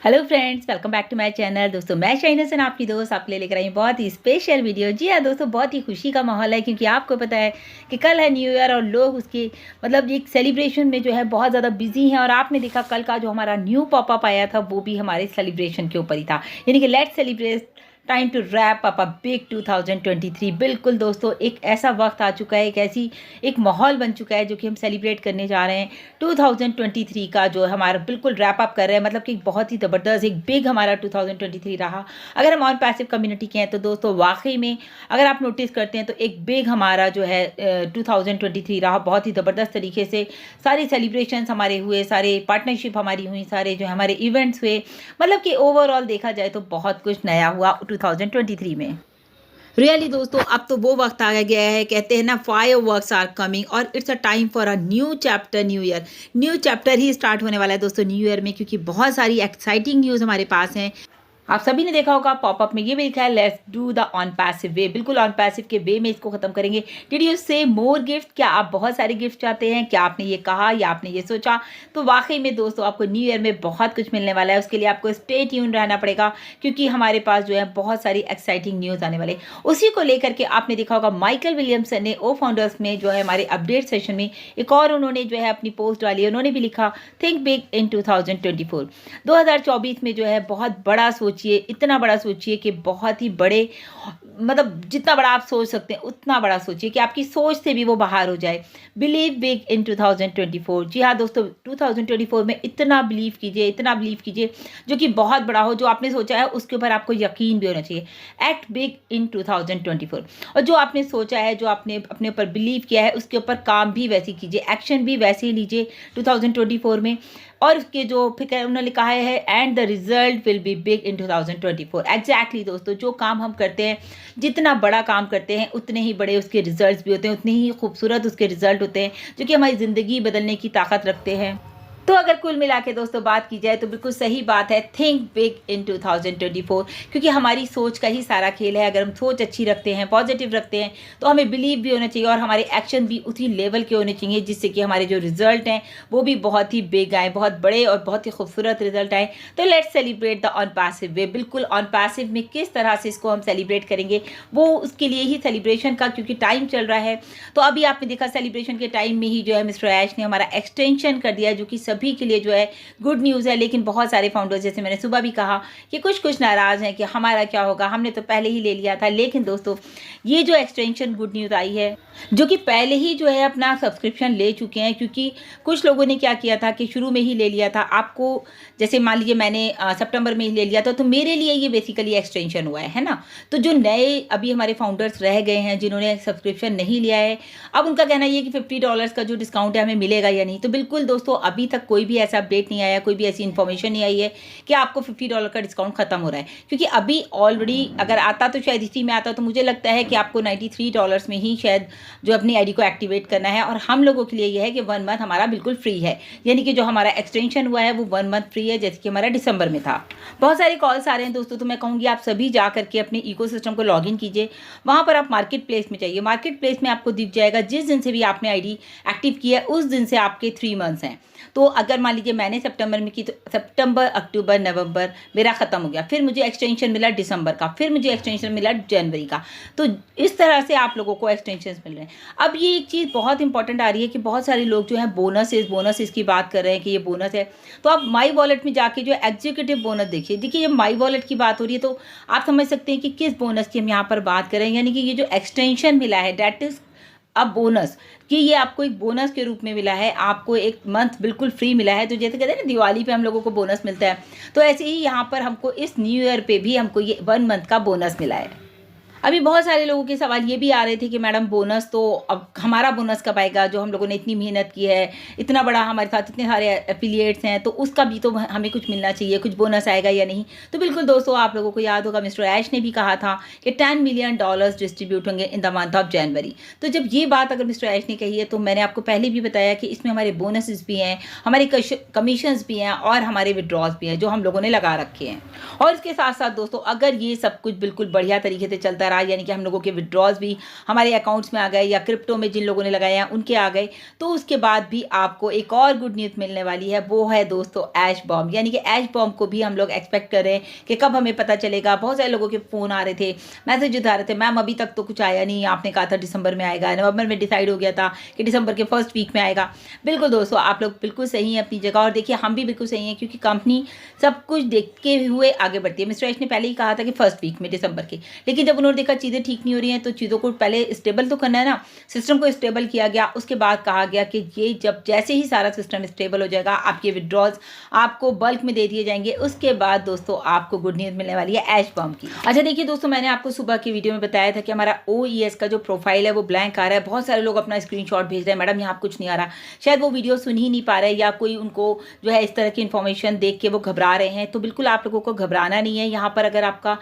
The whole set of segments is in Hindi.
Hello friends, welcome back to my channel. दोस्तों मैं शाइना हसन आपकी दोस्त आपके लिए लेकर आई हूँ बहुत ही स्पेशल वीडियो। जी हाँ दोस्तों, बहुत ही खुशी का माहौल है क्योंकि आपको पता है कि कल है न्यू ईयर और लोग उसके एक सेलिब्रेशन में जो है बहुत ज़्यादा बिजी हैं। और आपने देखा कल का जो हमारा न्यू पॉपअप आया था वो भी हमारे सेलिब्रेशन के ऊपर ही था, यानी कि let's celebrate time to wrap up a big 2023। बिल्कुल दोस्तों, एक ऐसा वक्त आ चुका है, एक माहौल बन चुका है जो कि हम सेलिब्रेट करने जा रहे हैं 2023 का, जो हमारा बिल्कुल रैप अप कर रहे हैं। मतलब कि बहुत ही ज़बरदस्त एक बिग हमारा 2023 रहा। अगर हम ऑन पैसिव कम्युनिटी के हैं तो दोस्तों वाकई में अगर आप नोटिस करते हैं तो एक बिग हमारा जो है 2023 रहा। बहुत ही ज़बरदस्त तरीके से सारे सेलिब्रेशंस हमारे हुए, सारे पार्टनरशिप हमारी हुई, सारे जो हमारे इवेंट्स हुए। मतलब कि ओवरऑल देखा जाए तो बहुत कुछ नया हुआ 2023 में। रियली दोस्तों, अब तो वो वक्त आ गया है, कहते हैं ना, फायर वर्क्स आर कमिंग और it's a time for a new chapter. New chapter he start होने वाला है दोस्तों न्यू ईयर में, क्योंकि बहुत सारी एक्साइटिंग न्यूज़ हमारे पास हैं। आप सभी ने देखा होगा पॉपअप में ये भी लिखा है let's do the on passive वे। बिल्कुल ऑन पैसिव के वे में इसको खत्म करेंगे। डिड यू से मोर गिफ्ट? क्या आप बहुत सारे गिफ्ट चाहते हैं? क्या आपने ये कहा या आपने ये सोचा? तो वाकई में दोस्तों आपको न्यू ईयर में बहुत कुछ मिलने वाला है। उसके लिए आपको स्टे ट्यून रहना पड़ेगा क्योंकि हमारे पास जो है बहुत सारी एक्साइटिंग न्यूज़ आने वाले। उसी को लेकर के आपने देखा होगा माइकल विलियमसन ने ओ फाउंडर्स में जो है हमारे अपडेट सेशन में एक और उन्होंने जो है अपनी पोस्ट डाली है। उन्होंने भी लिखा थिंक बिग इन 2024। 2024 में जो है बहुत बड़ा सोचिए, इतना बड़ा सोचिए कि बहुत ही बड़े, मतलब जितना बड़ा आप सोच सकते हैं उतना बड़ा सोचिए कि आपकी सोच से भी वो बाहर हो जाए। Believe big in 2024। जी हाँ दोस्तों, 2024 में इतना बिलीव कीजिए जो कि बहुत बड़ा हो। जो आपने सोचा है उसके ऊपर आपको यकीन भी होना चाहिए। Act big in 2024। और जो आपने सोचा है, जो आपने अपने ऊपर बिलीव किया है, उसके ऊपर काम भी वैसे कीजिए, एक्शन भी वैसे ही लीजिए 2024 में। और उसके जो फिर उन्होंने कहा है and the result will be big in 2024। Exactly दोस्तों, जो काम हम करते हैं, जितना बड़ा काम करते हैं उतने ही बड़े उसके रिजल्ट्स भी होते हैं, उतने ही खूबसूरत उसके रिजल्ट होते हैं जो कि हमारी ज़िंदगी बदलने की ताकत रखते हैं। तो अगर कुल मिला के दोस्तों बात की जाए तो बिल्कुल सही बात है, थिंक बिग इन 2024, क्योंकि हमारी सोच का ही सारा खेल है। अगर हम सोच अच्छी रखते हैं, पॉजिटिव रखते हैं, तो हमें बिलीव भी होना चाहिए और हमारे एक्शन भी उसी लेवल के होने चाहिए जिससे कि हमारे जो रिजल्ट हैं वो भी बहुत ही बिग आए, बहुत बड़े और बहुत ही खूबसूरत रिजल्ट आए। तो let's celebrate the on passive वे। बिल्कुल ऑन पैसिव में किस तरह से इसको हम सेलिब्रेट करेंगे, वो उसके लिए ही सेलिब्रेशन का, क्योंकि टाइम चल रहा है। तो अभी आपने देखा सेलिब्रेशन के टाइम में ही जो है मिस्टर ऐश ने हमारा एक्सटेंशन कर दिया, जो कि सभी के लिए जो है गुड न्यूज़ है। लेकिन बहुत सारे फाउंडर्स, जैसे मैंने सुबह भी कहा, कि कुछ नाराज़ हैं कि हमारा क्या होगा, हमने तो पहले ही ले लिया था। लेकिन दोस्तों ये जो एक्सटेंशन गुड न्यूज़ आई है, जो कि पहले ही जो है अपना सब्सक्रिप्शन ले चुके हैं, क्योंकि कुछ लोगों ने क्या किया था कि शुरू में ही ले लिया था। आपको जैसे मान लीजिए मैंने सितंबर में ही ले लिया था, तो मेरे लिए ये बेसिकली एक्सटेंशन हुआ है ना। तो जो नए अभी हमारे फाउंडर्स रह गए हैं जिन्होंने सब्सक्रिप्शन नहीं लिया है, अब उनका कहना ये कि $50 का जो डिस्काउंट है हमें मिलेगा या नहीं। तो बिल्कुल दोस्तों, अभी तक कोई भी ऐसा अपडेट नहीं आया, कोई भी ऐसी इन्फॉर्मेशन नहीं आई है कि आपको $50 का डिस्काउंट खत्म हो रहा है। क्योंकि अभी ऑलरेडी अगर आता तो शायद इसी में आता, तो मुझे लगता है कि आपको $93 में ही शायद जो अपनी आईडी को एक्टिवेट करना है। और हम लोगों के लिए यह है कि 1 मंथ हमारा बिल्कुल फ्री है, यानी कि जो हमारा एक्सटेंशन हुआ है वो 1 मंथ फ्री है, जैसे कि हमारा दिसंबर में था। बहुत सारे कॉल्स आ रहे हैं दोस्तों, तो मैं कहूँगी आप सभी जा करके अपने इकोसिस्टम को लॉगिन कीजिए। वहाँ पर आप मार्केट प्लेस में जाइए। मार्केट प्लेस में आपको दिख जाएगा जिस दिन से भी आपने आईडी एक्टिव की है उस दिन से आपके 3 मंथ्स हैं। तो अगर मान लीजिए मैंने सितंबर में की, तो सितंबर, अक्टूबर, नवंबर मेरा ख़त्म हो गया, फिर मुझे एक्सटेंशन मिला दिसंबर का, फिर मुझे एक्सटेंशन मिला जनवरी का। तो इस तरह से आप लोगों को एक्सटेंशन मिल रहे हैं। अब ये एक चीज़ बहुत इंपॉर्टेंट आ रही है कि बहुत सारे लोग जो है बोनस की बात कर रहे हैं कि ये बोनस है। तो आप माई वॉलेट में जाके जो एग्जीक्यूटिव बोनस देखिए। देखिए, ये माई वॉलेट की बात हो रही है, तो आप समझ सकते हैं कि किस बोनस की हम यहाँ पर बात कर रहे हैं। यानी कि ये जो एक्सटेंशन मिला है दैट इज़ अब बोनस, कि ये आपको एक बोनस के रूप में मिला है, आपको एक मंथ बिल्कुल फ्री मिला है। तो जैसे कहते हैं ना दिवाली पे हम लोगों को बोनस मिलता है, तो ऐसे ही यहाँ पर हमको इस न्यू ईयर पे भी हमको ये 1 मंथ का बोनस मिला है। अभी बहुत सारे लोगों के सवाल ये भी आ रहे थे कि मैडम बोनस तो अब हमारा बोनस कब आएगा, जो हम लोगों ने इतनी मेहनत की है, इतना बड़ा हमारे साथ इतने सारे एफिलिएट्स हैं, तो उसका भी तो हमें कुछ मिलना चाहिए, कुछ बोनस आएगा या नहीं। तो बिल्कुल दोस्तों, आप लोगों को याद होगा मिस्टर ऐश ने भी कहा था कि $10 मिलियन डिस्ट्रीब्यूट होंगे in the month of January. तो जब ये बात अगर मिस्टर ऐश ने कही है, तो मैंने आपको पहले भी बताया कि इसमें हमारे बोनसेस भी हैं, हमारे कमीशंस भी हैं और हमारे विड्रॉज भी हैं जो हम लोगों ने लगा रखे हैं। और इसके साथ साथ दोस्तों, अगर ये सब कुछ बिल्कुल बढ़िया तरीके से चलता सारा, यानी कि हम लोगों के विड्रॉल्स भी हमारे अकाउंट्स में आ गए या क्रिप्टो में जिन लोगों ने लगाए हैं उनके आ गए। तो उसके बाद भी आपको एक और गुड न्यूज़ मिलने वाली है, वो है दोस्तों ऐश बॉम्ब। यानी कि ऐश बॉम्ब को भी हम लोग एक्सपेक्ट कर रहे हैं कि कब हमें पता चलेगा। बहुत सारे लोगों के फ़ोन आ रहे थे, मैसेज आ रहे थे, मैम अभी तक तो कुछ आया नहीं, आपने कहा था दिसंबर में आएगा, नवंबर में डिसाइड हो गया था कि दिसंबर के फर्स्ट वीक में आएगा। बिल्कुल दोस्तों, आप लोग बिल्कुल सही हैं अपनी जगह, और देखिए हम भी बिल्कुल सही हैं, क्योंकि कंपनी सब कुछ देखते हुए आगे बढ़ती है। मिस्टर ऐश ने पहले ही कहा था कि फर्स्ट वीक में दिसंबर के, लेकिन जब उन्होंने देखा चीज़ें ठीक नहीं हो रही हैं तो चीज़ों को पहले स्टेबल तो करना है ना, सिस्टम को स्टेबल किया गया। उसके बाद कहा गया कि ये जब जैसे ही सारा सिस्टम स्टेबल हो जाएगा, आपके विड्रॉल्स आपको बल्क में दे दिए जाएंगे। उसके बाद दोस्तों आपको गुड न्यूज़ मिलने वाली है ऐश बॉम्ब की। अच्छा देखिए दोस्तों, मैंने आपको सुबह की वीडियो में बताया था कि हमारा OES का जो प्रोफाइल है वो ब्लैंक आ रहा है। बहुत सारे लोग अपना स्क्रीनशॉट भेज रहे हैं, मैडम यहाँ कुछ नहीं आ रहा। शायद वो वीडियो सुन ही नहीं पा रहे, या कोई उनको जो है इस तरह की इन्फॉर्मेशन देख के वो घबरा रहे हैं। तो बिल्कुल आप लोगों को घबराना नहीं है। यहाँ पर अगर आपका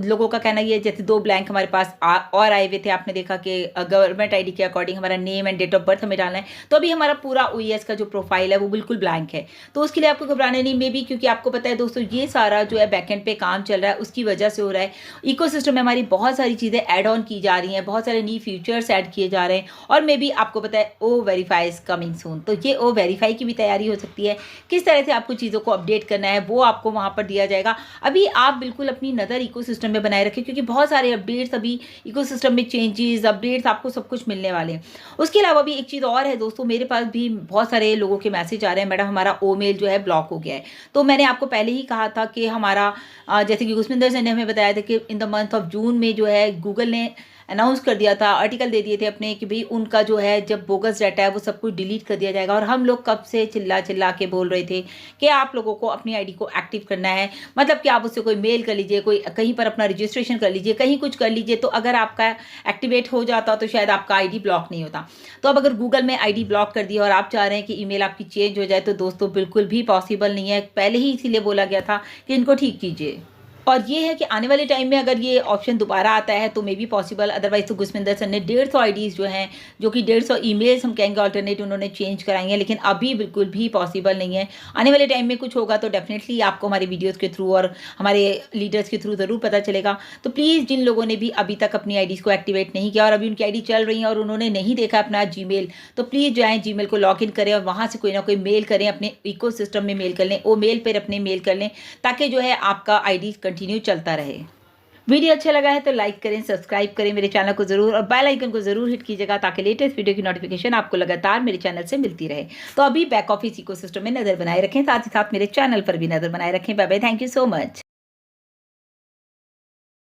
लोगों का कहना ये, जैसे 2 ब्लैंक हमारे पास और आए हुए थे, आपने देखा कि गवर्नमेंट ID के अकॉर्डिंग हमारा name and date of birth हमें डालना है, तो अभी हमारा पूरा OES का जो प्रोफाइल है वो बिल्कुल ब्लैंक है। तो उसके लिए आपको घबराना नहीं, मे बी क्योंकि आपको पता है दोस्तों ये सारा जो है बैकएंड पे काम चल रहा है, उसकी वजह से हो रहा है। इकोसिस्टम में हमारी बहुत सारी चीज़ें ऐड ऑन की जा रही हैं, बहुत सारे न्यू फीचर्स ऐड किए जा रहे हैं, और मे बी आपको पता है O-Verify इज कमिंग सून। तो ये O-Verify की भी तैयारी हो सकती है। किस तरह से आपको चीज़ों को अपडेट करना है वो आपको वहाँ पर दिया जाएगा। अभी आप बिल्कुल अपनी नज़र इकोसिस्टम में बनाए रखें, क्योंकि बहुत सारे अपडेट्स अभी इकोसिस्टम में, चेंजेस अपडेट्स आपको सब कुछ मिलने वाले हैं। उसके अलावा भी एक चीज़ और है दोस्तों, मेरे पास भी बहुत सारे लोगों के मैसेज आ रहे हैं, मैडम हमारा O-Mail जो है ब्लॉक हो गया है। तो मैंने आपको पहले ही कहा था कि हमारा जैसे कि गुरस्मिंदर सर ने हमें बताया था कि in the month of June में जो है गूगल ने अनाउंस कर दिया था, आर्टिकल दे दिए थे अपने कि भाई उनका जो है जब बोगस डाटा है वो सब कुछ डिलीट कर दिया जाएगा। और हम लोग कब से चिल्ला चिल्ला के बोल रहे थे कि आप लोगों को अपनी ID को एक्टिव करना है, मतलब कि आप उससे कोई मेल कर लीजिए, कोई कहीं पर अपना रजिस्ट्रेशन कर लीजिए, कहीं कुछ कर लीजिए, तो अगर आपका एक्टिवेट हो जाता तो शायद आपका ID ब्लॉक नहीं होता। तो अब अगर गूगल में ID ब्लॉक कर दिया और आप चाह रहे हैं कि ईमेल आपकी चेंज हो जाए, तो दोस्तों बिल्कुल भी पॉसिबल नहीं है। पहले ही इसीलिए बोला गया था कि इनको ठीक कीजिए। और ये है कि आने वाले टाइम में अगर ये ऑप्शन दोबारा आता है तो मे बी पॉसिबल, अदरवाइज तो गुरस्मिंदर सर ने 150 IDs जो हैं, जो कि 150 ईमेल्स हम कहेंगे ऑल्टरनेट, उन्होंने चेंज कराई हैं, लेकिन अभी बिल्कुल भी पॉसिबल नहीं है। आने वाले टाइम में कुछ होगा तो डेफिनेटली आपको हमारे वीडियोज़ के थ्रू और हमारे लीडर्स के थ्रू ज़रूर पता चलेगा। तो प्लीज़ जिन लोगों ने भी अभी तक अपनी IDs को एक्टिवेट नहीं किया और अभी उनकी ID चल रही है और उन्होंने नहीं देखा अपना Gmail, तो प्लीज़ जाएँ Gmail को लॉग इन करें और वहाँ से कोई ना कोई मेल करें, अपने इकोसिस्टम में मेल कर लें, वो मेल पर अपने मेल कर लें, ताकि जो है आपका ID कंटिन्यू चलता रहे। वीडियो अच्छा लगा है तो लाइक करें, सब्सक्राइब करें मेरे चैनल को ज़रूर, और बेल आइकन को ज़रूर हिट कीजिएगा ताकि लेटेस्ट वीडियो की नोटिफिकेशन आपको लगातार मेरे चैनल से मिलती रहे। तो अभी बैक ऑफिस इकोसिस्टम में नज़र बनाए रखें, साथ ही साथ मेरे चैनल पर भी नज़र बनाए रखें। Bye bye, thank you so much.